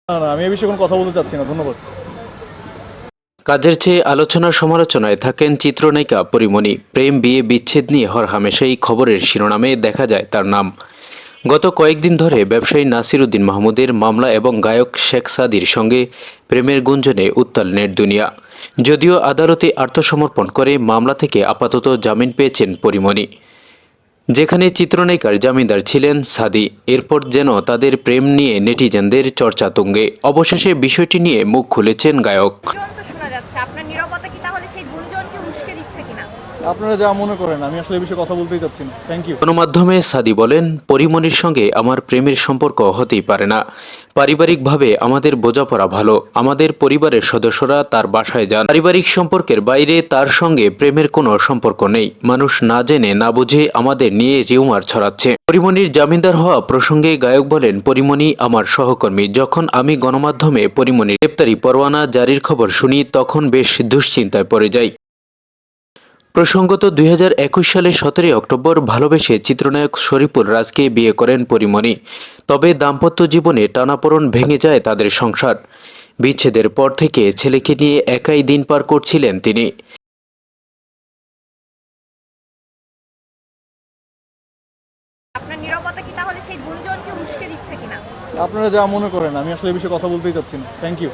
না, না, আমি এই বিষয়ে কোনো কথা বলতে চাচ্ছি না। ধন্যবাদ। কাজের চেয়ে আলোচনা সমালোচনায় থাকেন চিত্রনায়িকা পরীমণি। প্রেম বিয়ে বিচ্ছেদ নিয়ে হরহামেশাই খবরের শিরোনামে দেখা যায় তার নাম। গত কয়েকদিন ধরে ব্যবসায়ী নাসির উদ্দিন মাহমুদের মামলা এবং গায়ক শেখ সাদির সঙ্গে প্রেমের গুঞ্জনে উত্তাল নেট দুনিয়া। যদিও আদালতে আত্মসমর্পণ করে মামলা থেকে আপাতত জামিন পেয়েছেন পরীমণি, যেখানে চিত্রনায়িকার জামিনদার ছিলেন সাদি। এরপর যেন তাদের প্রেম নিয়ে নেটিজেনদের চর্চা তুঙ্গে। অবশেষে বিষয়টি নিয়ে মুখ খুলেছেন গায়ক। গুঞ্জন তো শোনা যাচ্ছে, আপনার নীরবতা কি তাহলে সেই গুঞ্জনকে উস্কে দিচ্ছে কিনা? আপনারা যা মনে করেন, আমি আসলে এই বিষয়ে কথা বলতেই চাচ্ছি না। Thank you. গণমাধ্যমে সাদি বলেন, পরীমণির সঙ্গে আমার প্রেমের সম্পর্ক হতেই পারে না। পারিবারিকভাবে আমাদের বোঝাপড়া ভালো। আমাদের পরিবারের সদস্যরা তার বাসায় যান। পারিবারিক সম্পর্কের বাইরে তার সঙ্গে প্রেমের কোনো সম্পর্ক নেই। মানুষ না জেনে না বুঝে আমাদের নিয়ে রিউমার ছড়াচ্ছে। পরীমণির জামিনদার হওয়া প্রসঙ্গে গায়ক বলেন, পরীমণি আমার সহকর্মী। যখন আমি গণমাধ্যমে পরীমণির গ্রেপ্তারি পরোয়ানা জারির খবর শুনি, তখন বেশ দুশ্চিন্তায় পড়ে যাই। প্রসঙ্গত 2021 সালের 17 অক্টোবর ভালোবেসে চিত্রনায়ক শরীফুল রাজকে বিয়ে করেন পরীমণি। তবে দাম্পত্য জীবনে টানাপোড়েন ভেঙে যায় তাদের সংসার। বিচ্ছেদের পর থেকে ছেলেকে নিয়ে একাই দিন পার করছিলেন তিনি। আপনার নীরবতা কি তাহলে সেই গুঞ্জনকে উস্কে দিচ্ছে কিনা? আপনারা যা মনে করেন, আমি আসলে এই বিষয়ে কথা বলতেই চাচ্ছি না। Thank you.